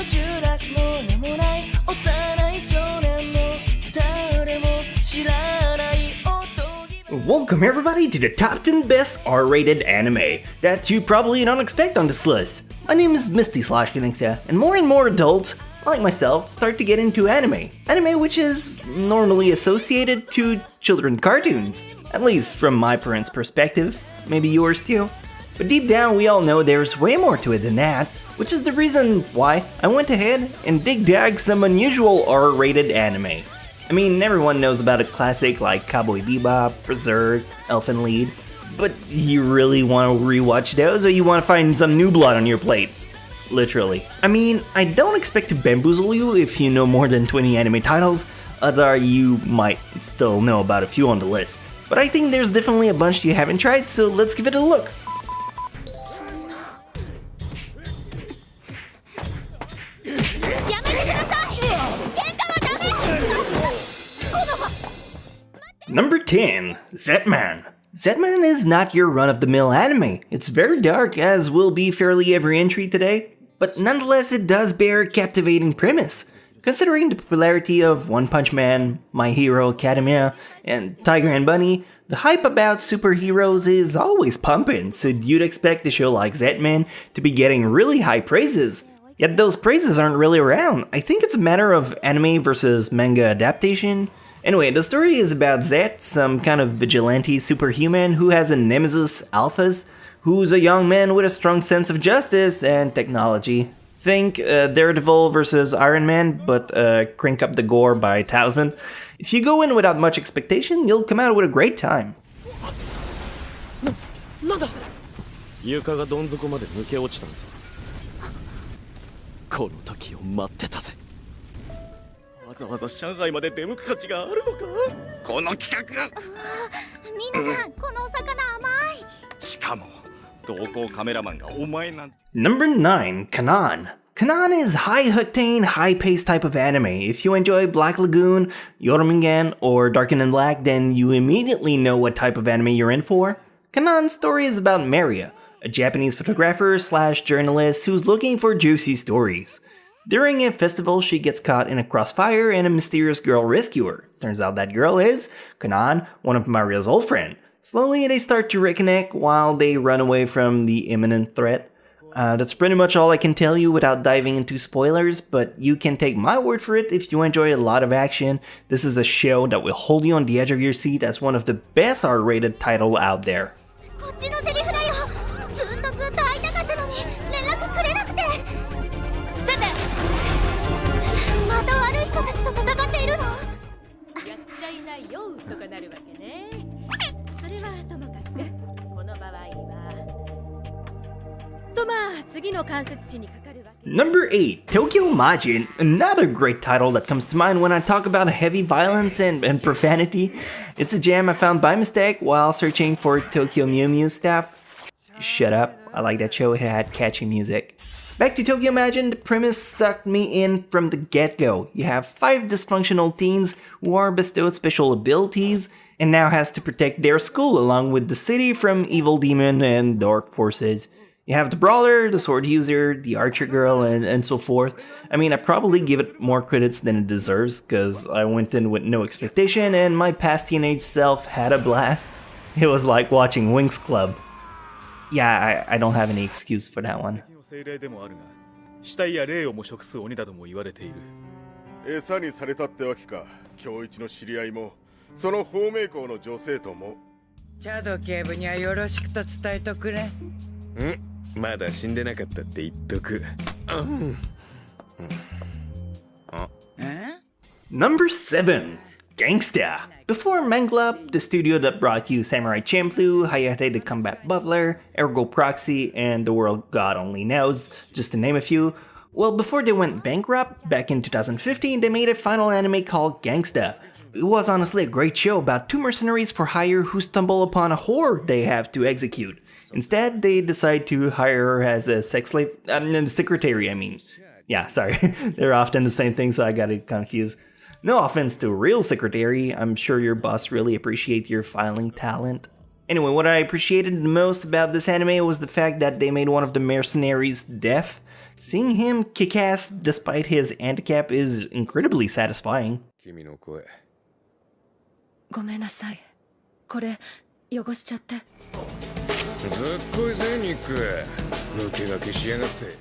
集落も名もない幼い少年の誰も知らない音に Welcome everybody to the top 10 best R-rated anime that you probably don't expect on this list. My name is Misty/Gangsta, and more adults, like myself, start to get into anime. Anime which is normally associated to children cartoons, at least from my parents' perspective, maybe yours too. But deep down we all know there's way more to it than that, which is the reason why I went ahead and dig some unusual R-rated anime. I mean, everyone knows about a classic like Cowboy Bebop, Berserk, Elfen Lied, but you really want to rewatch those or you want to find some new blood on your plate? Literally. I mean, I don't expect to bamboozle you if you know more than 20 anime titles. Odds are you might still know about a few on the list. But I think there's definitely a bunch you haven't tried, so let's give it a look. Number 10. Zetman. Zetman is not your run-of-the-mill anime. It's very dark, as will be fairly every entry today, but nonetheless it does bear a captivating premise. Considering the popularity of One Punch Man, My Hero Academia, and Tiger and Bunny, the hype about superheroes is always pumping, so you'd expect a show like Zetman to be getting really high praises. Yet those praises aren't really around. I think it's a matter of anime versus manga adaptation. Anyway, the story is about Zet, some kind of vigilante superhuman who has a nemesis, Alphas, who's a young man with a strong sense of justice and technology. Think Daredevil versus Iron Man, but crank up the gore by 1,000. If you go in without much expectation, you'll come out with a great time. 床がどん底まで抜け落ちたんぞ。この時を待ってたぜ。わざわざ上海まで出向く価値があるのか。この企画が。皆さん、このお魚甘い。しかも同行カメラマンがお前なんて。Number 9. Kanon. Kanon is high-octane, high-paced type of anime. If you enjoy Black Lagoon, Yorumingan, or Darken and Black, then you immediately know what type of anime you're in for. Kanon's story is about Maria, a Japanese photographer/journalist who's looking for juicy stories. During a festival, she gets caught in a crossfire and a mysterious girl rescues her. Turns out that girl is Kanon, one of Maria's old friends. Slowly, they start to reconnect while they run away from the imminent threat. That's pretty much all I can tell you without diving into spoilers, but you can take my word for it if you enjoy a lot of action. This is a show that will hold you on the edge of your seat as one of the best R-rated titles out there. こっちのセリフだよ。ずっと会いたかったのに連絡くれなくて。伏せて。また悪い人たちと戦っているの？やっちゃいないよとかなるわけね。それはともかくこの場合は。とまあ次の関節詞にかかるわけ。Number 8. Tokyo Majin. Another great title that comes to mind when I talk about heavy violence and profanity. It's a jam I found by mistake while searching for Tokyo Mew Mew stuff. Shut up, I like that show, it had catchy music. Back to Tokyo Majin, the premise sucked me in from the get-go. You have 5 dysfunctional teens who are bestowed special abilities and now has to protect their school along with the city from evil demon and dark forces. You have the brawler, the sword user, the archer girl, and so forth. I mean, I probably give it more credits than it deserves, because I went in with no expectation and my past teenage self had a blast. It was like watching Winx Club. Yeah, I don't have any excuse for that one. 死体や霊をも食す鬼だとも言われている。餌にされたってわけか。今日一の知り合いも、その芳名校の女生徒も。チャド警部にはよろしくと伝えとくれ。まだ死んでなかったって言っとく。Number 7. Gangsta. Before Mangla, the studio that brought you Samurai Champloo, Hayate the Combat Butler, Ergo Proxy, and The World God Only Knows, just to name a few, well, before they went bankrupt, back in 2015, they made a final anime called Gangsta. It was honestly a great show about 2 mercenaries for hire who stumble upon a whore they have to execute. Instead, they decide to hire her as a sex slave, secretary, I mean. Yeah, sorry, they're often the same thing, so I got it confused. No offense to a real secretary, I'm sure your boss really appreciates your filing talent. Anyway, what I appreciated the most about this anime was the fact that they made one of the mercenaries deaf. Seeing him kick ass despite his handicap is incredibly satisfying. 君の声ごめんなさい。これ汚しちゃって。ずっこいぜニック抜け駆けしやがって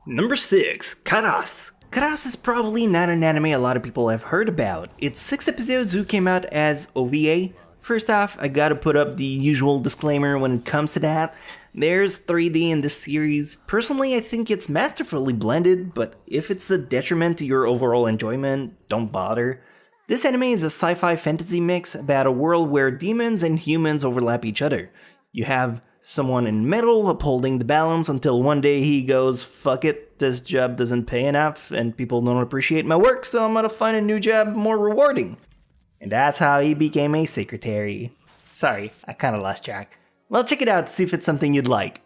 Number 6, Karas. Karas is probably not an anime a lot of people have heard about. It's 6 episodes who came out as OVA. First off, I gotta put up the usual disclaimer when it comes to that. There's 3D in this series. Personally, I think it's masterfully blended, but if it's a detriment to your overall enjoyment, don't bother. This anime is a sci-fi fantasy mix about a world where demons and humans overlap each other. You have someone in metal upholding the balance until one day he goes, fuck it, this job doesn't pay enough and people don't appreciate my work, so I'm gonna find a new job more rewarding. And that's how he became a secretary. Sorry, I kinda lost track. Well, check it out to see if it's something you'd like.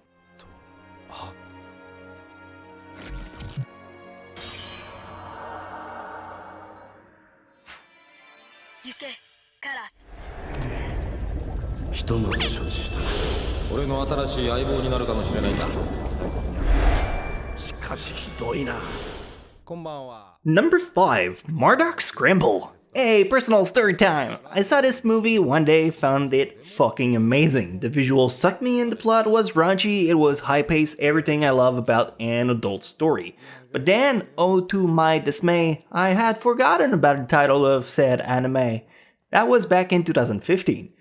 Number 5, Mardock Scramble. Hey, personal story time! I saw this movie one day, found it fucking amazing. The visuals sucked me in, the plot was raunchy, it was high-paced, everything I love about an adult story. But then, oh to my dismay, I had forgotten about the title of said anime. That was back in 2015.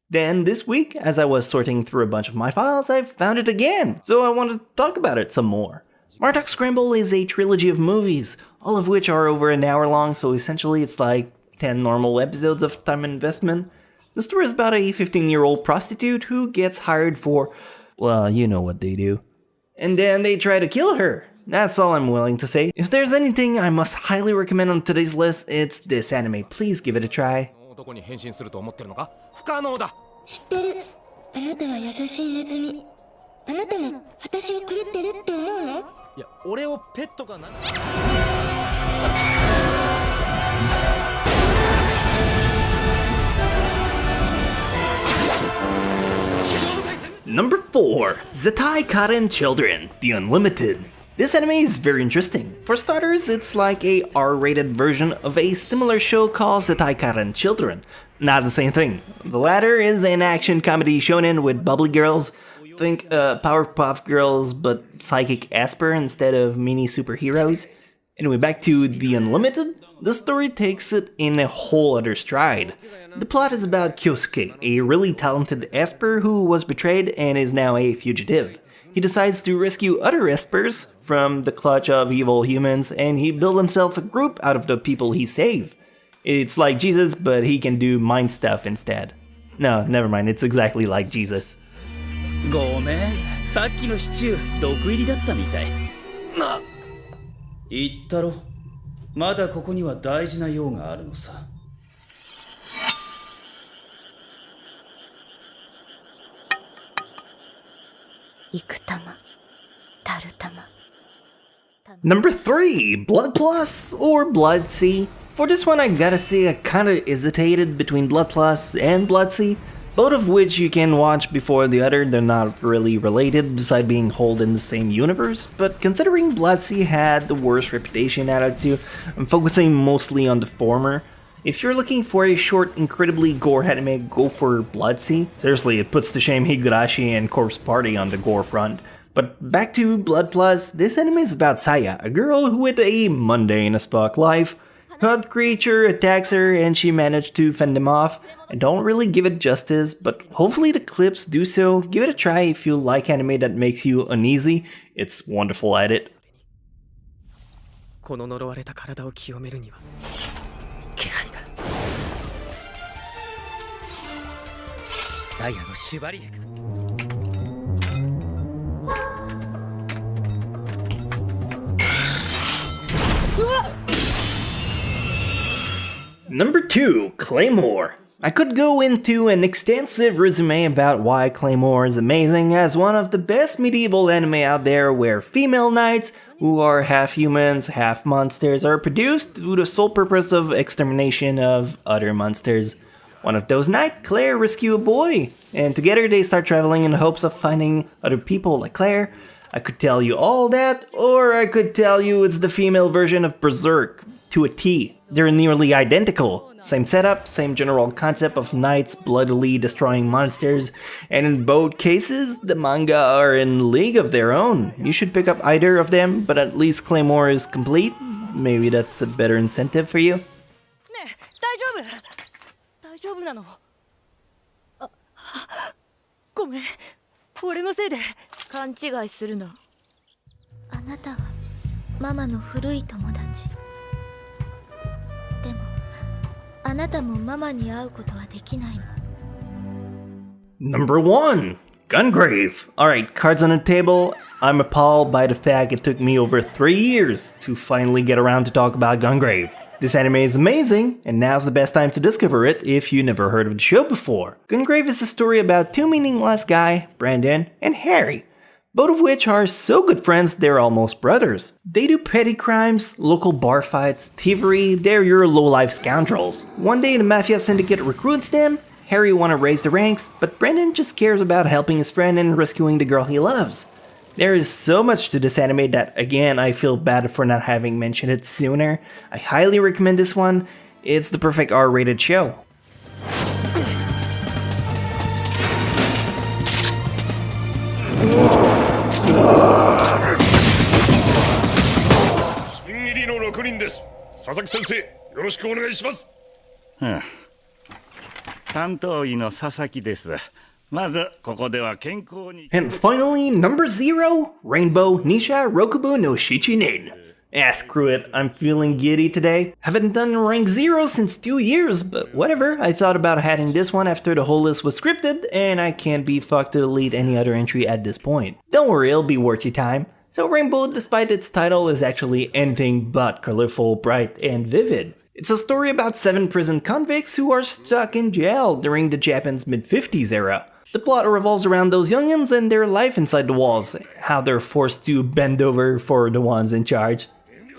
Then this week, as I was sorting through a bunch of my files, I found it again, so I wanted to talk about it some more. Mardock Scramble is a trilogy of movies, all of which are over an hour long, so essentially it's like 10 normal episodes of time investment. The story is about a 15-year-old prostitute who gets hired for, well, you know what they do. And then they try to kill her. That's all I'm willing to say. If there's anything I must highly recommend on today's list, it's this anime. Please give it a try. 知ってる。あなたは優しいネズミ。あなたも私を狂ってるって思うの？いや、俺をペットがな。Number 4, Zettai Karen Children, The Unlimited. This anime is very interesting. For starters, it's like a R-rated version of a similar show called Zettai Karen Children. Not the same thing. The latter is an action comedy shonen with bubbly girls. Think Powerpuff Girls, but psychic Esper instead of mini superheroes. Anyway, back to The Unlimited. The story takes it in a whole other stride. The plot is about Kyosuke, a really talented Esper who was betrayed and is now a fugitive. He decides to rescue other Espers from the clutch of evil humans, and he built himself a group out of the people he saved. It's like Jesus, but he can do mind stuff instead. No, never mind, it's exactly like Jesus. ごめん、さっきのシチュー毒入りだったみたい。言ったろ、まだここには大事な用があるのさ。幾玉、たる玉。Number 3, Blood Plus or Blood Sea. For this one I gotta say I kinda hesitated between Blood Plus and Blood Sea, both of which you can watch before the other. They're not really related besides being held in the same universe, but considering Blood Sea had the worst reputation out of the two, I'm focusing mostly on the former. If you're looking for a short, incredibly gore anime, go for Blood Sea. Seriously, it puts to shame Higurashi and Corpse Party on the gore front. But back to Blood Plus, this anime is about Saya, a girl with a mundane as fuck life. Hot creature attacks her and she managed to fend him off. I don't really give it justice, but hopefully the clips do so. Give it a try if you like anime that makes you uneasy. It's wonderful at it. この呪われた体を清めるには気配が。サイヤの縛り絵か。Number 2, Claymore. I could go into an extensive resume about why Claymore is amazing as one of the best medieval anime out there, where female knights, who are half humans, half monsters, are produced with the sole purpose of extermination of other monsters. One of those knights, Claire, rescue a boy, and together they start traveling in the hopes of finding other people like Claire. I could tell you all that, or I could tell you it's the female version of Berserk, to a T. They're nearly identical. Same setup, same general concept of knights bloodily destroying monsters, and in both cases, the manga are in league of their own. You should pick up either of them, but at least Claymore is complete. Maybe that's a better incentive for you. 大丈夫なの？ごめん、俺のせいで。勘違いするな。あなたはママの古い友達。でもあなたもママに会うことはできないの。Number 1, Gungrave. Alright, cards on the table. I'm appalled by the fact it took me over 3 years to finally get around to talk about Gungrave. This anime is amazing, and now's the best time to discover it if you never heard of the show before. Gungrave is a story about two meaningless guys, Brandon and Harry, both of which are so good friends they're almost brothers. They do petty crimes, local bar fights, thievery, they're your low-life scoundrels. One day the mafia syndicate recruits them, Harry wanna raise the ranks, but Brandon just cares about helping his friend and rescuing the girl he loves. There is so much to this anime that, again, I feel bad for not having mentioned it sooner. I highly recommend this one. It's the perfect R-rated show. And finally, number 0, Rainbow Nisha Rokubu no Shichinen. Screw it, I'm feeling giddy today. Haven't done rank 0 since 2 years, but whatever. I thought about adding this one after the whole list was scripted, and I can't be fucked to delete any other entry at this point. Don't worry, it'll be worth your time. So Rainbow, despite its title, is actually anything but colorful, bright, and vivid. It's a story about 7 prison convicts who are stuck in jail during the Japan's mid-50s era. The plot revolves around those youngins and their life inside the walls, how they're forced to bend over for the ones in charge.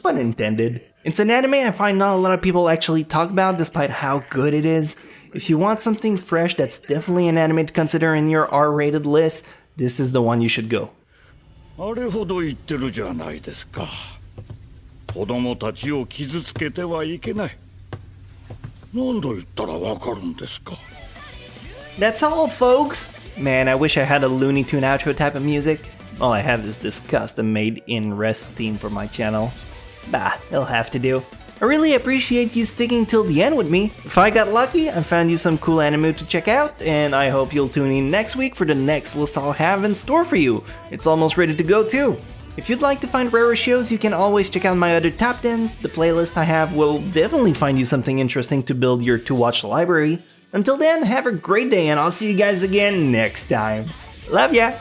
Pun intended. It's an anime I find not a lot of people actually talk about despite how good it is. If you want something fresh that's definitely an anime to consider in your R-rated list, this is the one you should go. That's all, folks! Man, I wish I had a Looney Tune outro type of music. All I have is this custom made in Rest theme for my channel. Bah, it'll have to do. I really appreciate you sticking till the end with me. If I got lucky, I found you some cool anime to check out, and I hope you'll tune in next week for the next list I'll have in store for you. It's almost ready to go too. If you'd like to find rarer shows, you can always check out my other top 10s. The playlist I have will definitely find you something interesting to build your to-watch library. Until then, have a great day, and I'll see you guys again next time. Love ya!